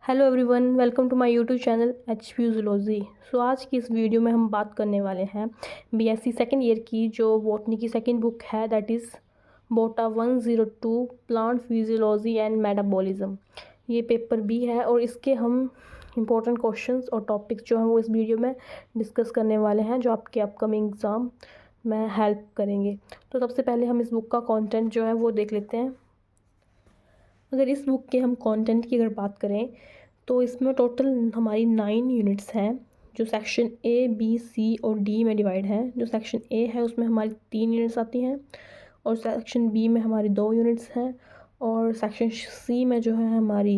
Hello everyone, welcome to my YouTube channel HP zoology. So आज की इस video में हम बात करने वाले हैं बीएससी सेकेंड ईयर की जो बॉटनी की सेकेंड बुक है, दैट इज़ बोटा 102 प्लांट फिजियोलॉजी एंड मेटाबॉलिज्म। ये पेपर बी है और इसके हम इम्पोर्टेंट क्वेश्चंस और टॉपिक्स जो हैं वो इस वीडियो में डिस्कस करने वाले हैं, जो आपके अपकमिंग एग्ज़ाम में हेल्प करेंगे। तो सबसे पहले हम इस बुक का कंटेंट जो है वो देख लेते हैं। अगर इस बुक के हम कंटेंट की अगर बात करें तो इसमें टोटल हमारी 9 यूनिट्स हैं, जो सेक्शन ए बी सी और डी में डिवाइड हैं। जो सेक्शन ए है उसमें हमारी 3 यूनिट्स आती हैं और सेक्शन बी में हमारी 2 यूनिट्स हैं और सेक्शन सी में जो है हमारी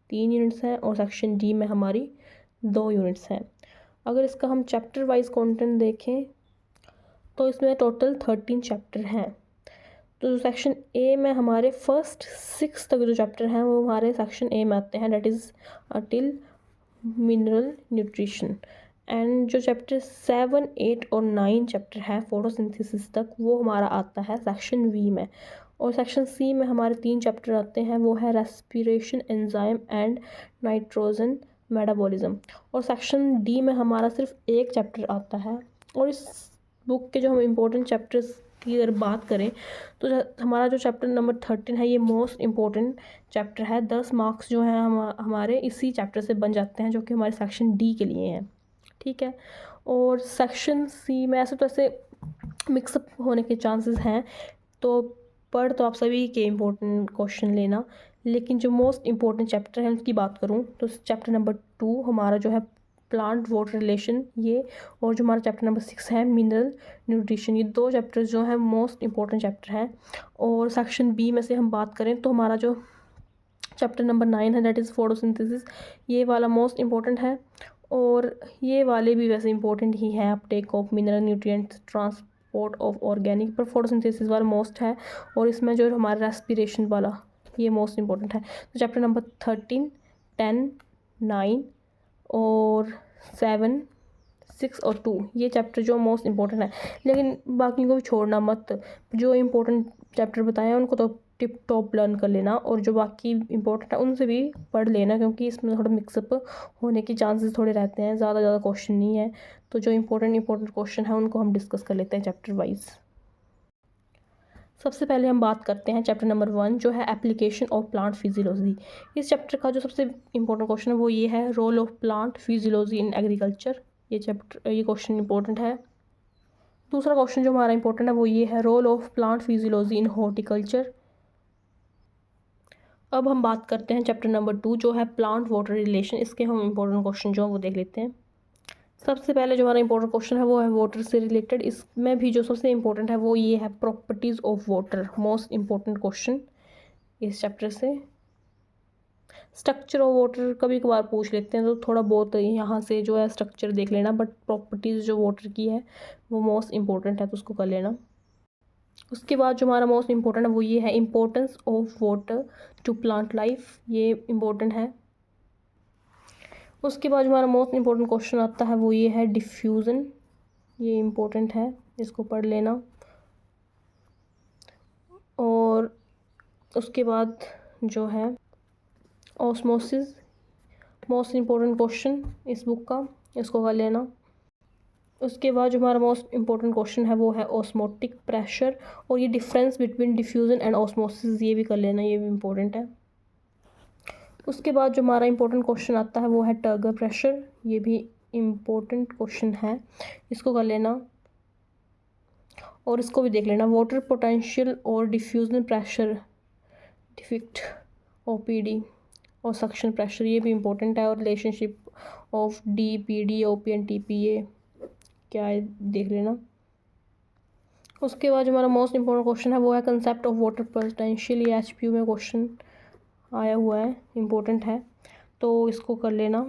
3 यूनिट्स हैं और सेक्शन डी में हमारी 2 यूनिट्स हैं। अगर इसका हम चैप्टर वाइज कंटेंट देखें तो इसमें टोटल 13 चैप्टर हैं। तो सेक्शन ए में हमारे फर्स्ट 6 तक जो चैप्टर हैं वो हमारे सेक्शन ए में आते हैं, that is till mineral nutrition. And जो चैप्टर 7, 8 और 9 चैप्टर है फोटोसिंथेसिस तक, वो हमारा आता है सेक्शन वी में। और सेक्शन सी में हमारे 3 चैप्टर आते हैं, वो है respiration, enzyme and nitrogen metabolism. और सेक्शन डी में हमारा सिर्फ एक चैप्टर आता है। और इस बुक के जो हम इम्पोर्टेंट चैप्टर्स की अगर बात करें तो हमारा जो चैप्टर नंबर 13 है, ये मोस्ट इम्पोर्टेंट चैप्टर है। 10 मार्क्स जो हैं हमारे इसी चैप्टर से बन जाते हैं, जो कि हमारे सेक्शन डी के लिए हैं, ठीक है। और सेक्शन सी में ऐसे मिक्सअप होने के चांसेस हैं, तो पढ़ तो आप सभी के इम्पोर्टेंट क्वेश्चन लेना, लेकिन जो मोस्ट इम्पोर्टेंट चैप्टर है उसकी बात करूँ तो चैप्टर नंबर 2 हमारा जो है प्लांट वाटर रिलेशन, ये, और जो हमारा चैप्टर नंबर 6 है मिनरल न्यूट्रिशन, ये 2 चैप्टर जो हैं मोस्ट इंपॉर्टेंट चैप्टर हैं। और सेक्शन बी में से हम बात करें तो हमारा जो चैप्टर नंबर 9 है, दैट इज़ फोटोसिंथेसिस, ये वाला मोस्ट इंपॉर्टेंट है। और ये वाले भी वैसे इंपॉर्टेंट ही हैं, Uptake of mineral nutrients, transport of organic, पर फोटोसिंथेसिस वाला मोस्ट है। और इसमें जो हमारा रेस्पिरेशन वाला, ये मोस्ट इंपॉर्टेंट है। तो चैप्टर नंबर 13, 10, 9 और 7, 6 और 2, ये चैप्टर जो मोस्ट इंपॉर्टेंट है। लेकिन बाकी को भी छोड़ना मत, जो इम्पोर्टेंट चैप्टर बताए हैं उनको तो टिप टॉप लर्न कर लेना, और जो बाकी इंपॉर्टेंट है उनसे भी पढ़ लेना, क्योंकि इसमें थोड़ा मिक्सअप होने के चांसेस थोड़े रहते हैं, ज़्यादा क्वेश्चन नहीं है। तो जो इम्पोर्टेंट क्वेश्चन है उनको हम डिस्कस कर लेते हैं चैप्टर वाइज। सबसे पहले हम बात करते हैं चैप्टर नंबर 1, जो है एप्लीकेशन ऑफ प्लांट फिजियोलॉजी। इस चैप्टर का जो सबसे इंपॉर्टेंट क्वेश्चन है वो ये है, role of plant physiology in agriculture. ये क्वेश्चन इंपॉर्टेंट है। दूसरा क्वेश्चन जो हमारा इंपॉर्टेंट है वो ये है, role of plant physiology in horticulture. अब हम बात करते हैं चैप्टर नंबर 2, जो है प्लांट वाटर रिलेशन। इसके हम इंपॉर्टेंट क्वेश्चन जो है वो देख लेते हैं। सबसे पहले जो हमारा इंपॉर्टेंट क्वेश्चन है वो है वाटर से रिलेटेड। इसमें भी जो सबसे इंपॉर्टेंट है वो ये है, properties of water, most important question इस चैप्टर से। स्ट्रक्चर ऑफ वाटर कभी कभार पूछ लेते हैं, तो थोड़ा बहुत यहाँ से जो है स्ट्रक्चर देख लेना, बट प्रॉपर्टीज़ जो वाटर की है वो मोस्ट इंपॉर्टेंट है, तो उसको कर लेना। उसके बाद जो हमारा मोस्ट इंपॉर्टेंट है वो ये है, importance of water to plant life, ये इम्पोर्टेंट है। उसके बाद जो हमारा मोस्ट इंपॉर्टेंट क्वेश्चन आता है वो ये है, डिफ्यूज़न, ये इम्पोर्टेंट है, इसको पढ़ लेना। और उसके बाद जो है ऑस्मोसिस, मोस्ट इम्पोर्टेंट क्वेश्चन इस बुक का, इसको कर लेना। उसके बाद जो हमारा मोस्ट इम्पोर्टेंट क्वेश्चन है वो है ऑस्मोटिक प्रेशर, और ये difference between diffusion and osmosis, ये भी कर लेना, ये भी इम्पोर्टेंट है। उसके बाद जो हमारा इम्पोर्टेंट क्वेश्चन आता है वो है टर्गर प्रेशर, ये भी इम्पोर्टेंट क्वेश्चन है, इसको कर लेना। और इसको भी देख लेना, वाटर पोटेंशियल और डिफ्यूजन प्रेशर डिफिक्ट, ओपीडी और सक्शन प्रेशर, ये भी इम्पोर्टेंट है। और relationship of DPD, OP and TP, ये क्या है देख लेना। उसके बाद जो हमारा मोस्ट इम्पोर्टेंट क्वेश्चन है वो है कंसेप्ट ऑफ वाटर पोटेंशियल, ये एचपीयू में क्वेश्चन आया हुआ है, इम्पोर्टेंट है, तो इसको कर लेना।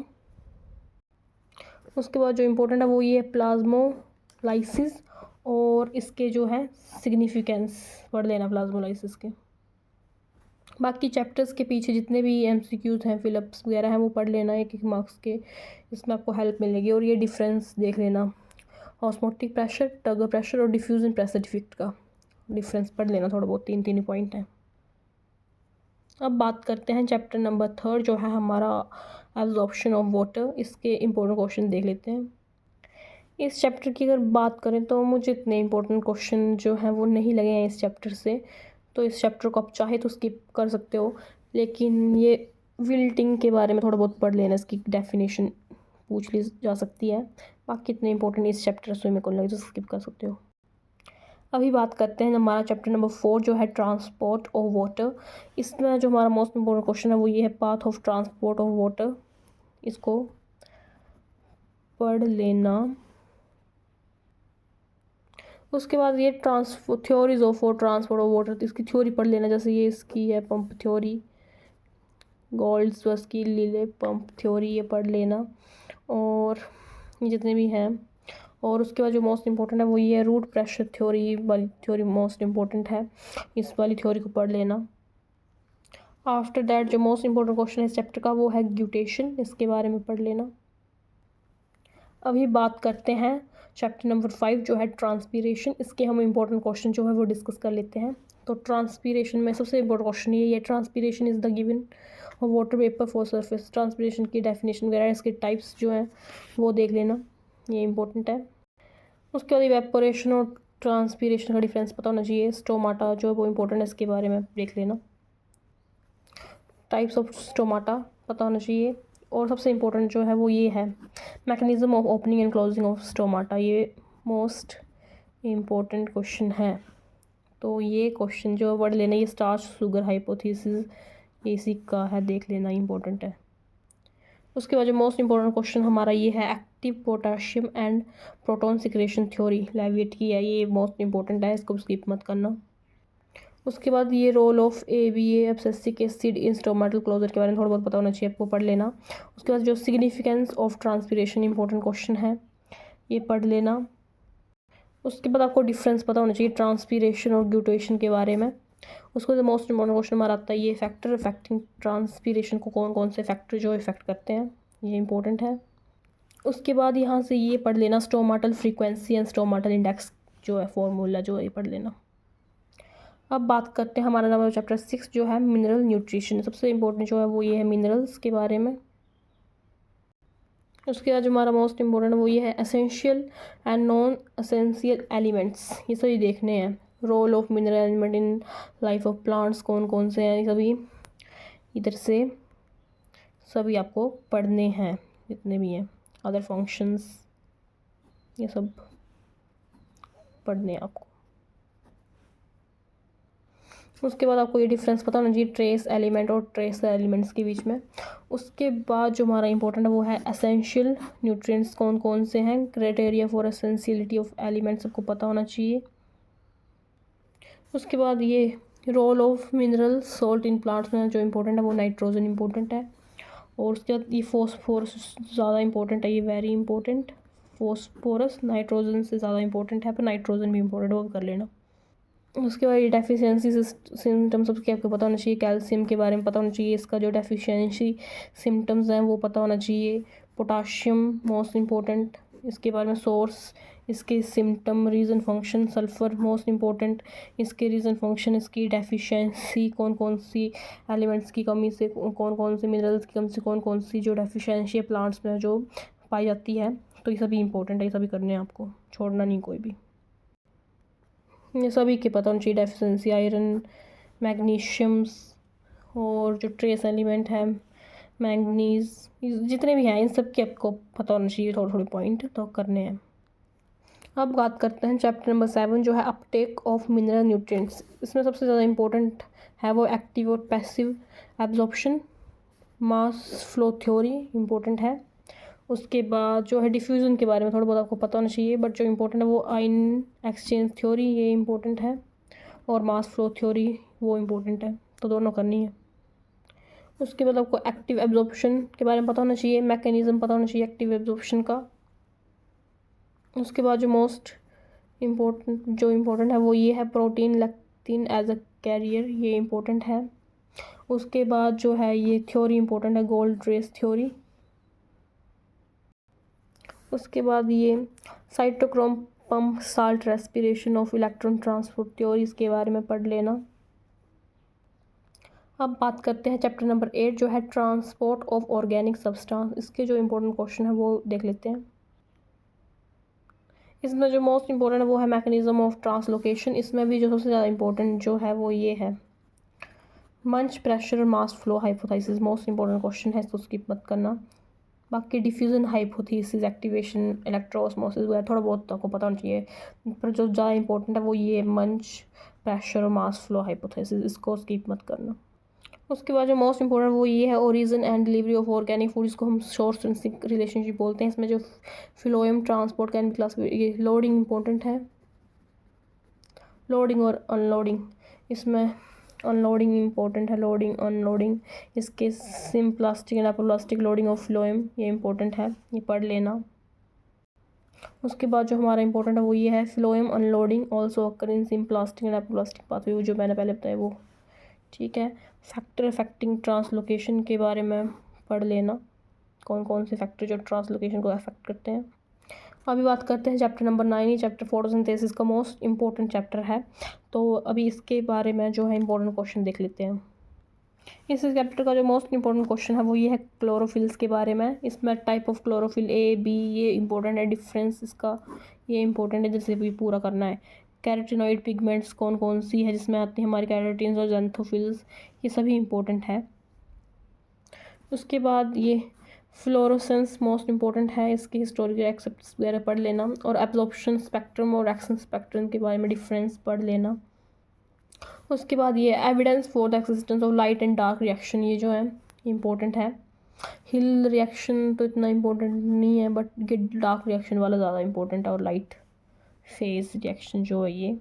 उसके बाद जो इम्पोर्टेंट है वो ये है, प्लाज्मोलाइसिस, और इसके जो है सिग्निफिकेंस पढ़ लेना प्लाज्मोलाइसिस के। बाकी चैप्टर्स के पीछे जितने भी एमसीक्यूज़ हैं, फिलअप्स वगैरह हैं, वो पढ़ लेना, एक मार्क्स के, इसमें आपको हेल्प मिलेगी। और ये डिफरेंस देख लेना, ऑस्मोटिक प्रेशर, टर्गर प्रेशर और डिफ्यूजन प्रेशर डिफिक्ट का डिफरेंस पढ़ लेना, थोड़ा बहुत 3 पॉइंट हैं। अब बात करते हैं चैप्टर नंबर 3 जो है हमारा एब्जॉर्प्शन ऑफ वाटर। इसके इम्पोर्टेंट क्वेश्चन देख लेते हैं। इस चैप्टर की अगर बात करें तो मुझे इतने इम्पोर्टेंट क्वेश्चन जो हैं वो नहीं लगे हैं इस चैप्टर से, तो इस चैप्टर को आप चाहे तो स्किप कर सकते हो, लेकिन ये विल्टिंग के बारे में थोड़ा बहुत पढ़ लेना, इसकी डेफिनेशन पूछ ली जा सकती है। बाकी इतने इंपॉर्टेंट इस चैप्टर से मेरे को लगे तो स्किप कर सकते हो। अभी बात करते हैं हमारा चैप्टर नंबर 4 जो है ट्रांसपोर्ट ऑफ वाटर। इसमें जो हमारा मोस्ट इम्पोर्टेंट क्वेश्चन है वो ये है path of transport of water. इसको पढ़ लेना। उसके बाद ये theories of transport of water, इसकी थ्योरी पढ़ लेना। जैसे ये इसकी है पंप थ्योरी, गोल्ड्सवर्थ की लीले पंप थ्योरी, ये पढ़ लेना। और ये जितने भी हैं, और उसके बाद जो मोस्ट इम्पोर्टेंट है वो ये है रूट प्रेशर थ्योरी वाली थ्योरी मोस्ट इम्पोर्टेंट है, इस वाली थ्योरी को पढ़ लेना। आफ्टर दैट जो मोस्ट इम्पोर्टेंट क्वेश्चन है इस चैप्टर का वो है ग्यूटेशन, इसके बारे में पढ़ लेना। अभी बात करते हैं चैप्टर नंबर 5 जो है ट्रांसपीरेशन। इसके हम इम्पोर्टेंट क्वेश्चन जो है वो डिस्कस कर लेते हैं। तो ट्रांसपीरेशन में सबसे इम्पोर्टेंट क्वेश्चन ये है transpiration is the given water vapour for surface. Transpiration की डेफिनेशन वगैरह इसके टाइप्स जो हैं वो देख लेना, ये इंपॉर्टेंट है। उसके बाद इवेपोरेशन और ट्रांसपीरेशन का डिफरेंस पता होना चाहिए। स्टोमाटा जो है वो इंपॉर्टेंट है, इसके बारे में देख लेना। टाइप्स ऑफ स्टोमाटा पता होना चाहिए। और सबसे इम्पोर्टेंट जो है वो ये है mechanism of opening and closing of stomata, ये मोस्ट इम्पोर्टेंट क्वेश्चन है। तो ये क्वेश्चन जो पढ़ लेना, ये स्टार्च शुगर हाइपोथेसिस इसी का है, देख लेना, इंपॉर्टेंट है। उसके बाद जो मोस्ट इम्पोर्टेंट क्वेश्चन हमारा ये है active potassium and proton secretion theory, Levitt की है, ये मोस्ट इम्पोर्टेंट है, इसको स्किप मत करना। उसके बाद ये role of ABA abscisic acid in stomatal closure के बारे में थोड़ा बहुत पता होना चाहिए आपको, पढ़ लेना। उसके बाद जो significance of transpiration important question है, ये पढ़ लेना। उसके बाद आपको डिफरेंस पता होना चाहिए ट्रांसपीरेशन और ग्यूटेशन के बारे में। उसके बाद मोस्ट इम्पोर्टेंट क्वेश्चन हमारा आता है ये फैक्टर अफेक्टिंग ट्रांसपीरेशन को, कौन कौन से फैक्टर जो इफेक्ट करते हैं, ये इंपॉर्टेंट है। उसके बाद यहाँ से ये पढ़ लेना stomatal frequency and stomatal index जो है फॉर्मूला जो है, ये पढ़ लेना। अब बात करते हैं हमारा नंबर चैप्टर 6 जो है मिनरल न्यूट्रिशन। सबसे इम्पोर्टेंट जो है वो ये है मिनरल्स के बारे में। उसके बाद जो हमारा मोस्ट इम्पोर्टेंट वो ये है essential and non essential elements, ये सभी देखने हैं। Role of mineral element in life of plants, कौन कौन से हैं, सभी इधर से सभी आपको पढ़ने हैं, जितने भी हैं अदर फंक्शंस, ये सब पढ़ने हैं आपको। उसके बाद आपको ये डिफरेंस पता होना चाहिए ट्रेस एलिमेंट और ट्रेस एलिमेंट्स के बीच में। उसके बाद जो हमारा इंपॉर्टेंट है वो है एसेंशियल न्यूट्रिएंट्स, कौन कौन से हैं, criteria for essentiality of elements सबको पता होना चाहिए। उसके बाद ये role of mineral salt in plants में जो इंपॉर्टेंट है वो नाइट्रोजन इंपॉर्टेंट है। और उसके बाद ये फॉस्फोरस ज़्यादा इंपॉर्टेंट है, ये वेरी इंपॉर्टेंट। फॉस्फोरस नाइट्रोजन से ज़्यादा इंपॉर्टेंट है, पर नाइट्रोजन भी इंपॉर्टेंट वो कर लेना। उसके बाद ये डेफिशिएंसी सिम्टम्स सबके आपको पता होना चाहिए। कैल्शियम के बारे में पता होना चाहिए, इसका जो डेफिशिएंसी सिम्टम्स हैं वो पता होना चाहिए। पोटाशियम मोस्ट इम्पोर्टेंट, इसके बारे में सोर्स, इसके symptom, reason function. Sulphur most important, इसके रीज़न फंक्शन, इसकी डेफिशिएंसी, कौन कौन सी एलिमेंट्स की कमी से, कौन कौन से मिनरल्स की कमी से कौन कौन सी जो डेफिशिएंसी है प्लांट्स में जो पाई जाती है। तो ये सभी इंपॉर्टेंट है, ये सभी करने हैं आपको, छोड़ना नहीं कोई भी, ये सभी के पता होना चाहिए। डेफिशिएंसी आयरन, मैग्नीशियम्स, और जो ट्रेस एलिमेंट है मैंगनीज, जितने भी हैं इन सब के आपको पता होना चाहिए, थोड़े थोड़े पॉइंट तो करने हैं। अब बात करते हैं चैप्टर नंबर 7 जो है अपटेक ऑफ मिनरल न्यूट्रिएंट्स। इसमें सबसे ज़्यादा इंपॉर्टेंट है वो एक्टिव और passive absorption, mass flow theory important है। उसके बाद जो है डिफ्यूज़न के बारे में थोड़ा बहुत आपको पता होना चाहिए, बट जो इंपॉर्टेंट है वो आयन एक्सचेंज थ्योरी, ये इंपॉर्टेंट है। और मास फ्लो थ्योरी वो इंपॉर्टेंट है, तो दोनों करनी है। उसके बाद आपको एक्टिव एब्जॉर्प्शन के बारे में पता होना चाहिए, मैकेनिज़्म पता होना चाहिए एक्टिव एब्जॉर्प्शन का। उसके बाद जो मोस्ट इम्पोर्टेंट है वो ये है protein lectin as a carrier, ये इंपॉर्टेंट है। उसके बाद जो है ये थ्योरी इंपॉर्टेंट है, गोल्ड रेस थ्योरी। उसके बाद ये cytochrome pump salt respiration of electron transport theory, इसके बारे में पढ़ लेना। अब बात करते हैं चैप्टर नंबर 8 जो है ट्रांसपोर्ट ऑफ ऑर्गेनिक सब्सटेंस। इसके जो इम्पोर्टेंट क्वेश्चन है वो देख लेते हैं। इसमें जो मोस्ट इम्पोर्टेंट है वो है मैकेनिज्म ऑफ ट्रांसलोकेशन। इसमें भी जो सबसे ज़्यादा इम्पोर्टेंट जो है वो ये है मंच pressure mass flow hypothesis. Most important question है, इसको स्किप मत करना। बाकी डिफ्यूजन हाइपोथेसिस, एक्टिवेशन, इलेक्ट्रोऑस्मोसिस वगैरह थोड़ा बहुत आपको पता होना चाहिए, पर जो ज़्यादा इंपॉर्टेंट है वो ये मंच प्रेशर और मास फ्लो हाइपोथेसिस, इसको स्किप मत करना। उसके बाद जो मोस्ट इंपॉर्टेंट वो ये है origin and delivery of organic food, इसको हम शॉर्ट सिंक रिलेशनशिप बोलते हैं। इसमें जो phloem transport can be class, ये लोडिंग इंपॉर्टेंट है, लोडिंग और अनलोडिंग। इसमें अनलोडिंग इंपॉर्टेंट है, लोडिंग अनलोडिंग। इसके symplastic and apoplastic loading of phloem, ये इंपॉर्टेंट है, ये पढ़ लेना। उसके बाद जो हमारा इंपॉर्टेंट है वो ये है phloem unloading also occur in symplastic and apoplastic pathway, जो मैंने पहले बताया वो। ठीक है, फैक्टर अफेक्टिंग ट्रांसलोकेशन के बारे में पढ़ लेना, कौन कौन से फैक्टर जो ट्रांसलोकेशन को अफेक्ट करते हैं। अभी बात करते हैं चैप्टर नंबर 9। ये चैप्टर फोटोसिंथेसिस का मोस्ट इंपॉर्टेंट चैप्टर है, तो अभी इसके बारे में जो है इंपॉर्टेंट क्वेश्चन देख लेते हैं। इस चैप्टर का जो मोस्ट इंपॉर्टेंट क्वेश्चन है वो ये है क्लोरोफिल्स के बारे में। इसमें type of chlorophyll A B, ये इंपॉर्टेंट है, डिफरेंस इसका ये इंपॉर्टेंट है, जैसे भी पूरा करना है। कैरोटिनॉइड पिगमेंट्स कौन कौन सी है जिसमें आती हैं हमारी कैरोटीन्स और ज़ैंथोफिल्स, ये सभी इंपॉर्टेंट है। उसके बाद ये फ्लोरोसेंस मोस्ट इंपॉर्टेंट है, इसकी हिस्टोरिकल एक्सेप्ट्स वगैरह पढ़ लेना, और एब्जॉर्प्शन स्पेक्ट्रम और एक्शन स्पेक्ट्रम के बारे में डिफरेंस पढ़ लेना। उसके बाद ये evidence for the existence of light and dark reaction, ये जो है इंपॉर्टेंट है। हिल रिएक्शन तो इतना इंपॉर्टेंट नहीं है, बट ये डार्क रिएक्शन वाला ज़्यादा इंपॉर्टेंट है, और लाइट फेज रिएक्शन जो है ये।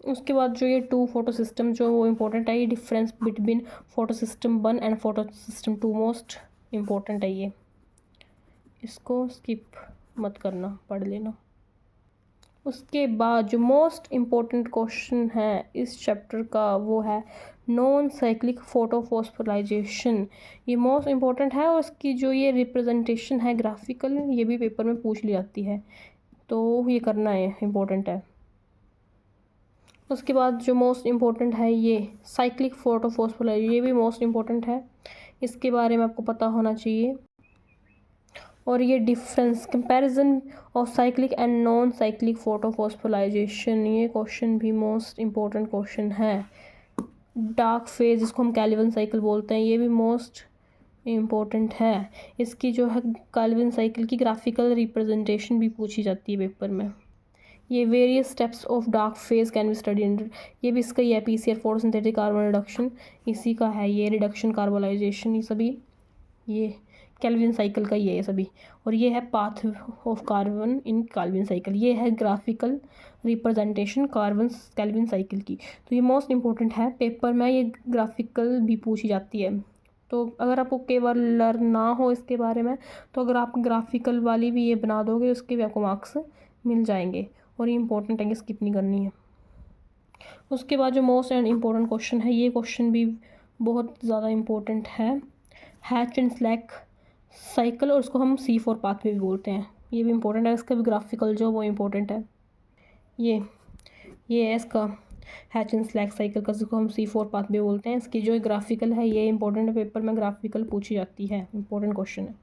उसके बाद जो ये टू फोटो सिस्टम जो वो इम्पोर्टेंट है, ये difference between photo system 1 and photo system 2 most important है ये, इसको स्किप मत करना, पढ़ लेना। उसके बाद जो मोस्ट इम्पोर्टेंट क्वेश्चन है इस चैप्टर का वो है नॉन साइक्लिक फोटोफॉस्फोराइजेशन। ये मोस्ट इम्पोर्टेंट है, और इसकी जो ये रिप्रेजेंटेशन है ग्राफिकल, ये भी पेपर में पूछ ली जाती है, तो ये करना है, इम्पोर्टेंट है। उसके बाद जो मोस्ट इम्पोर्टेंट है ये साइक्लिक फोटोफॉस्फोराइजेशन, ये भी मोस्ट इम्पोर्टेंट है, इसके बारे में आपको पता होना चाहिए। और ये difference comparison of cyclic and non cyclic photophosphorylation, ये क्वेश्चन भी मोस्ट इम्पोर्टेंट क्वेश्चन है। डार्क फेज जिसको हम कैल्विन साइकिल बोलते हैं, ये भी मोस्ट इम्पोर्टेंट है। इसकी जो है कैल्विन साइकिल की ग्राफिकल रिप्रेजेंटेशन भी पूछी जाती है पेपर में। ये various steps of dark phase can be study under, ये भी इसका ही है, पीसीआर फोटोसिंथेटिक कार्बन रिडक्शन, इसी का है ये, रिडक्शन कार्बोलाइजेशन, ये सभी ये कैल्विन साइकिल का ही है ये सभी। और ये है path of carbon in Calvin cycle, ये है graphical representation carbon Calvin cycle की। तो ये मोस्ट इंपॉर्टेंट है, पेपर में ये ग्राफिकल भी पूछी जाती है। तो अगर आपको केवल लर्न ना हो इसके बारे में, तो अगर आप ग्राफिकल वाली भी ये बना दोगे उसके भी आपको मार्क्स मिल जाएंगे, और ये इंपॉर्टेंट है, स्किप नहीं करनी है। उसके बाद जो मोस्ट एंड इम्पोर्टेंट क्वेश्चन है, ये क्वेश्चन भी बहुत ज़्यादा इम्पोर्टेंट है, हैच एंड स्लैक साइकिल, और उसको हम C4 पाथ में भी बोलते हैं, ये भी इंपॉर्टेंट है, इसका भी ग्राफिकल जो वो इम्पोर्टेंट है। ये है इसका हैच एंड स्लैक साइकिल का, जिसको हम C4 पाथ में बोलते हैं, इसकी जो ग्राफिकल है ये इंपॉर्टेंट है, पेपर में ग्राफिकल पूछी जाती है, इंपॉर्टेंट क्वेश्चन है।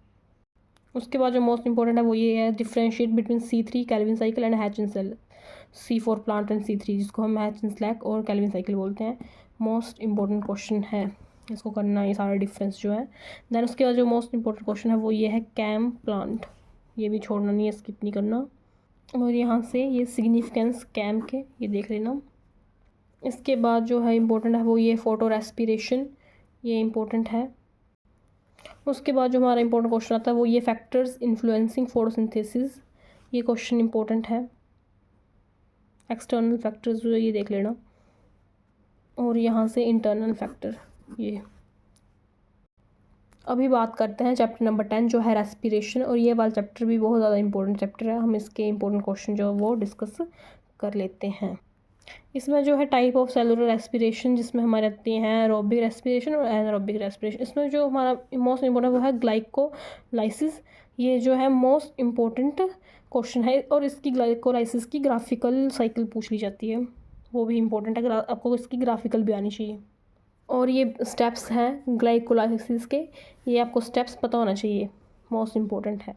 उसके बाद जो मोस्ट इंपॉर्टेंट है वो ये है differentiate between C3 Calvin cycle and Hatch and Slack C4 plant and C3, जिसको हम हैच एंड स्लैक और कैल्विन साइकिल बोलते हैं, मोस्ट इंपॉर्टेंट क्वेश्चन है, इसको करना है, ये सारा डिफरेंस जो है। देन उसके बाद जो मोस्ट इंपॉर्टेंट क्वेश्चन है वो ये है कैम प्लांट, ये भी छोड़ना नहीं है, स्किप नहीं करना। और यहाँ से ये सिग्निफिकेंस कैम के ये देख लेना। इसके बाद जो है इम्पोर्टेंट है वो ये फोटो रेस्पिरेशन, ये इम्पोर्टेंट है। उसके बाद जो हमारा इंपॉर्टेंट क्वेश्चन आता है वो ये फैक्टर्स इन्फ्लुएंसिंग फोटोसिंथेसिस, ये क्वेश्चन इंपॉर्टेंट है। एक्सटर्नल फैक्टर्स जो ये देख लेना, और यहाँ से इंटरनल फैक्टर ये। अभी बात करते हैं चैप्टर नंबर 10 जो है रेस्पिरेशन, और ये वाला चैप्टर भी बहुत ज़्यादा इंपॉर्टेंट चैप्टर है, हम इसके इंपॉर्टेंट क्वेश्चन जो है वो डिस्कस कर लेते हैं। इसमें जो है टाइप ऑफ सेलुलर रेस्पिरेशन, जिसमें हमारे आती हैं एरोबिक रेस्पिरेशन और एनारोबिक रेस्पिरेशन। इसमें जो हमारा मोस्ट इंपॉर्टेंट वो है ग्लाइकोलाइसिस, ये जो है मोस्ट इम्पोर्टेंट क्वेश्चन है, और इसकी ग्लाइकोलाइसिस की ग्राफिकल साइकिल पूछ ली जाती है, वो भी इम्पोर्टेंट है, आपको इसकी ग्राफिकल भी आनी चाहिए। और ये स्टेप्स हैं ग्लाइकोलाइसिस के, ये आपको स्टेप्स पता होना चाहिए, मोस्ट इम्पोर्टेंट है।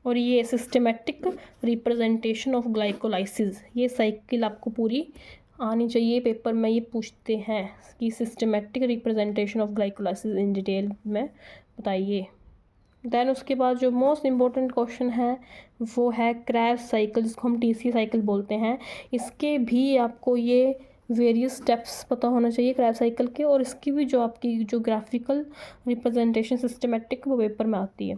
और ये सिस्टमेटिक रिप्रेजेंटेशन ऑफ ग्लाइकोलाइसिस, ये साइकिल आपको पूरी आनी चाहिए, पेपर में ये पूछते हैं कि systematic representation of glycolysis in detail में बताइए। देन उसके बाद जो मोस्ट इम्पोर्टेंट क्वेश्चन है वो है क्रेब्स साइकिल, जिसको हम टीसी साइकिल बोलते हैं। इसके भी आपको ये वेरियस स्टेप्स पता होना चाहिए क्रेब साइकिल के, और इसकी भी जो आपकी जो ग्राफिकल रिप्रेजेंटेशन सिस्टमेटिक वो पेपर में आती है।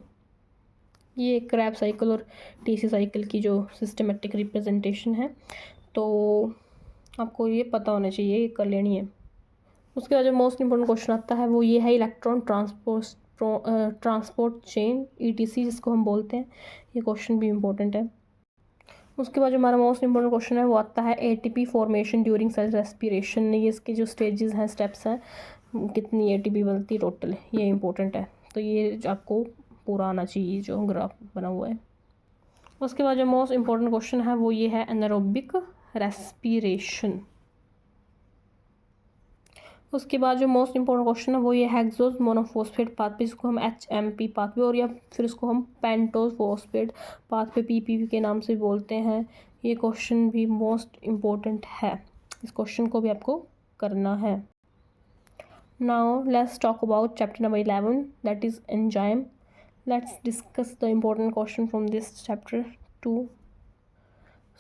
ये क्रैब साइकिल और टीसी साइकिल की जो सिस्टमेटिक रिप्रेजेंटेशन है, तो आपको ये पता होना चाहिए, ये कर लेनी है। उसके बाद जो मोस्ट इम्पोर्टेंट क्वेश्चन आता है वो ये है इलेक्ट्रॉन ट्रांसपोर्ट चेन ईटीसी, जिसको हम बोलते हैं। ये क्वेश्चन भी इम्पोर्टेंट है। उसके बाद जो हमारा मोस्ट इम्पोर्टेंट क्वेश्चन है वो आता है ATP formation during cell respiration. ये इसके जो स्टेजेस हैं, स्टेप्स हैं, कितनी एटीपी बनती है टोटल, ये इंपॉर्टेंट है। तो ये आपको पूरा आना चाहिए जो ग्राफ बना हुआ है। उसके बाद जो मोस्ट इम्पोर्टेंट क्वेश्चन है वो ये है एनारोबिक रेस्पिरेशन। उसके बाद जो मोस्ट इम्पोर्टेंट क्वेश्चन है वो ये हेक्सोज मोनोफॉस्फेट पाथवे, जिसको हम HMP पाथवे और या फिर इसको हम पेंटोज फॉस्फेट पाथवे PPP के नाम से बोलते हैं। ये क्वेश्चन भी मोस्ट इम्पोर्टेंट है, इस क्वेश्चन को भी आपको करना है। Now let's talk about chapter number 11, that is enzyme. Let's discuss the important question from this chapter too.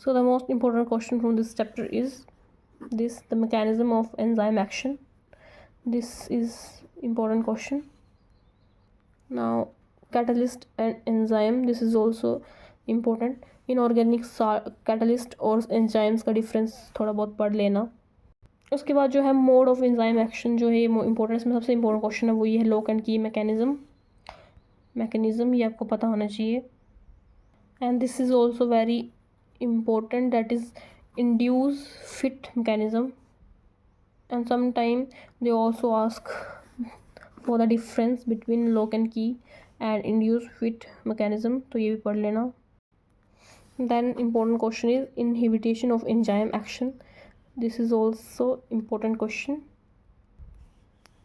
So the most important question from this chapter is this: the mechanism of enzyme action. This is important question. Now catalyst and enzyme, this is also important. Inorganic catalyst और enzymes का difference थोड़ा बहुत पढ़ लेना। उसके बाद जो है मोड ऑफ एंजाइम एक्शन जो है इंपॉर्टेंट, इसमें सबसे इंपॉर्टेंट क्वेश्चन है वो ये है लॉक एंड की मैकेनिज्म, ये आपको पता होना चाहिए। And this is also very important, that is induce fit mechanism. And sometime they also ask for the difference between lock and key and induce fit mechanism, तो ये भी पढ़ लेना। Then important question is inhibition of enzyme action, this is also important question.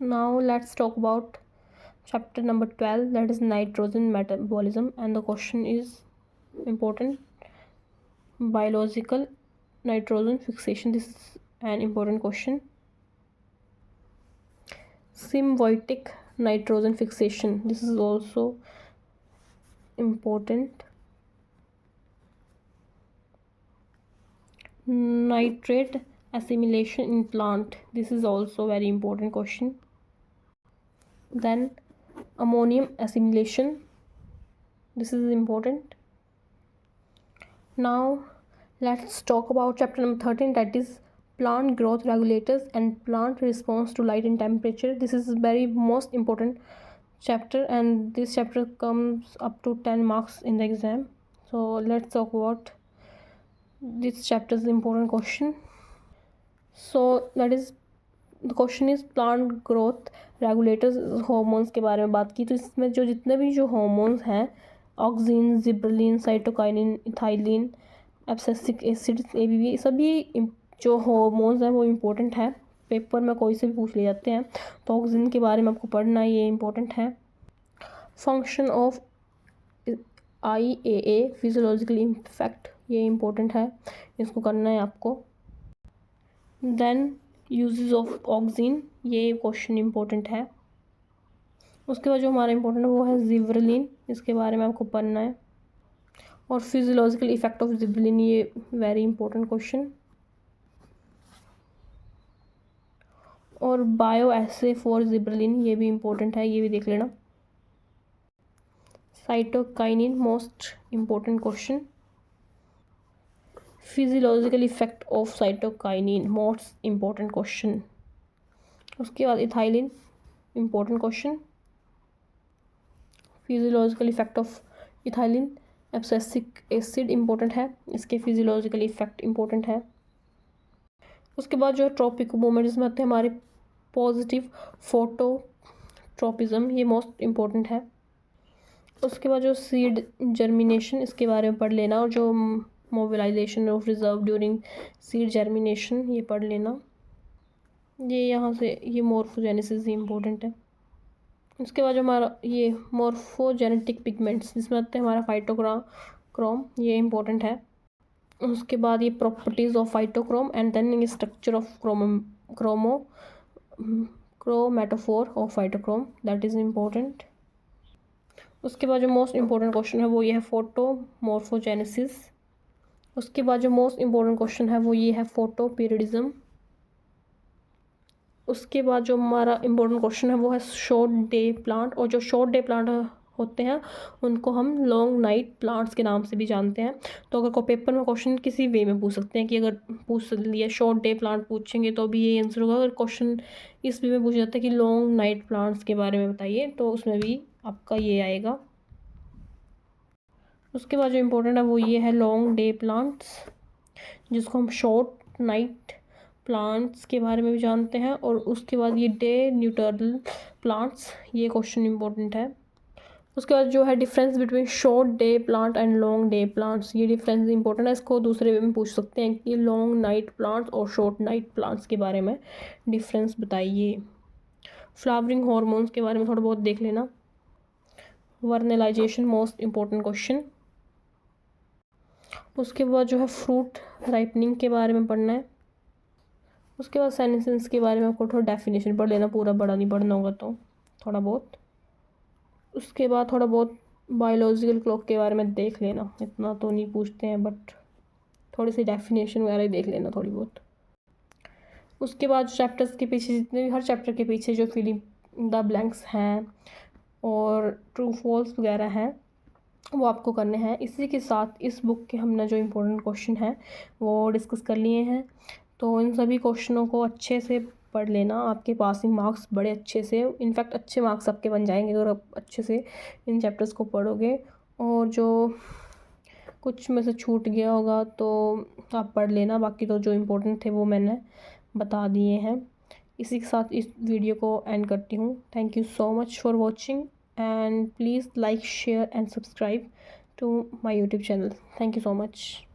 Now let's talk about chapter number 12, that is nitrogen metabolism, and the question is important: biological nitrogen fixation, this is an important question. Symbiotic nitrogen fixation, this is also important. Nitrate assimilation in plant, this is also very important question. Then ammonium assimilation, this is important. Now let's talk about chapter number 13, that is plant growth regulators and plant response to light and temperature. This is very most important chapter, and this chapter comes up to 10 marks in the exam. So let's talk about this chapter's important question. So that is the question is plant growth regulators, hormones के बारे में बात की। तो इसमें जो जितने भी जो हॉर्मोन्स हैं, auxin, gibberellin, cytokinin, ethylene, abscisic acid, ABB, सभी जो हॉर्मोन्स हैं वो इम्पोर्टेंट है, पेपर में कोई से भी पूछ ले जाते हैं। तो ऑक्सिन के बारे में आपको पढ़ना, ये इम्पोर्टेंट है। Function of IAA physiological effect, ये इम्पोर्टेंट है, इसको करना है आपको। देन यूजेस ऑफ ऑक्सिन, ये क्वेश्चन इम्पोर्टेंट है। उसके बाद जो हमारा इम्पोर्टेंट है वो है जिबरलिन, इसके बारे में आपको पढ़ना है। और फिजियोलॉजिकल इफेक्ट ऑफ जिबरलिन, ये वेरी इंपॉर्टेंट क्वेश्चन। और बायो एसे फॉर जिबरलिन, ये भी इम्पोर्टेंट है, ये भी देख लेना। Cytokinin, most important question. Physiological effect of cytokinin, most important question. उसके बाद ethylene, important question. Physiological effect of ethylene. Abscisic acid important है, इसके फिजियोलॉजिकल इफेक्ट इम्पोर्टेंट है। उसके बाद जो है ट्रॉपिक मूवमेंट, इसमें आते हैं हमारे पॉजिटिव फोटोट्रोपिज्म, ये मोस्ट इम्पोर्टेंट है। उसके बाद जो सीड जर्मिनेशन, इसके बारे में पढ़ लेना। और जो mobilization of reserve during seed germination, ये पढ़ लेना। ये यहाँ से ये मॉर्फोजेनेसिस इम्पोर्टेंट है। उसके बाद जो हमारा ये मॉर्फोजेनेटिक पिगमेंट्स जिसमें आते हैं हमारा फाइटोक्रोम, ये इम्पोर्टेंट है। उसके बाद ये properties of phytochrome and then ये structure of chromatophore of phytochrome, that is important. उसके बाद जो मोस्ट इम्पोर्टेंट क्वेश्चन है वो ये है फोटोमॉर्फोजेनेसिस। उसके बाद जो मोस्ट इम्पोर्टेंट क्वेश्चन है वो ये है फोटोपीरियडिज्म। उसके बाद जो हमारा इम्पोर्टेंट क्वेश्चन है वो है शॉर्ट डे प्लांट, और जो शॉर्ट डे प्लांट होते हैं उनको हम लॉन्ग नाइट प्लांट्स के नाम से भी जानते हैं। तो अगर कोई पेपर में क्वेश्चन किसी वे में पूछ सकते हैं कि अगर पूछ लिए शॉर्ट डे प्लांट पूछेंगे तो भी ये आंसर होगा। अगर क्वेश्चन इस वे में पूछा जाता है कि लॉन्ग नाइट प्लांट्स के बारे में बताइए तो उसमें भी आपका ये आएगा। उसके बाद जो इम्पोर्टेंट है वो ये है लॉन्ग डे प्लांट्स, जिसको हम शॉर्ट नाइट प्लांट्स के बारे में भी जानते हैं। और उसके बाद ये डे न्यूट्रल प्लांट्स, ये क्वेश्चन इम्पोर्टेंट है। उसके बाद जो है difference between short day plant and long day plants, ये डिफरेंस इंपॉर्टेंट है। इसको दूसरे वे में पूछ सकते हैं कि लॉन्ग नाइट प्लांट्स और शॉर्ट नाइट प्लांट्स के बारे में डिफरेंस बताइए। फ्लावरिंग हार्मोन्स के बारे में थोड़ा बहुत देख लेना। Vernalization most important question. उसके बाद जो है फ्रूट राइपनिंग के बारे में पढ़ना है। उसके बाद सेनेसेंस के बारे में आपको थोड़ा डेफिनेशन पढ़ लेना, पूरा बड़ा नहीं पढ़ना होगा तो थोड़ा बहुत। उसके बाद थोड़ा बहुत बायोलॉजिकल क्लॉक के बारे में देख लेना, इतना तो नहीं पूछते हैं बट थोड़ी सी डेफिनेशन वगैरह ही देख लेना थोड़ी बहुत। उसके बाद चैप्टर्स के पीछे जितने भी हर चैप्टर के पीछे जो फिलिंग द ब्लैंक्स हैं और ट्रू फॉल्स वगैरह हैं वो आपको करने हैं। इसी के साथ इस बुक के हमने जो इम्पोर्टेंट क्वेश्चन हैं वो डिस्कस कर लिए हैं। तो इन सभी क्वेश्चनों को अच्छे से पढ़ लेना, आपके पासिंग मार्क्स बड़े अच्छे से, इनफैक्ट अच्छे मार्क्स आपके बन जाएंगे अगर आप अच्छे से इन चैप्टर्स को पढ़ोगे। और जो कुछ में से छूट गया होगा तो आप पढ़ लेना, बाकी तो जो इम्पोर्टेंट थे वो मैंने बता दिए हैं। इसी के साथ इस वीडियो को एंड करती हूँ। Thank you so much for watching and please like share and subscribe to my YouTube channel. Thank you so much.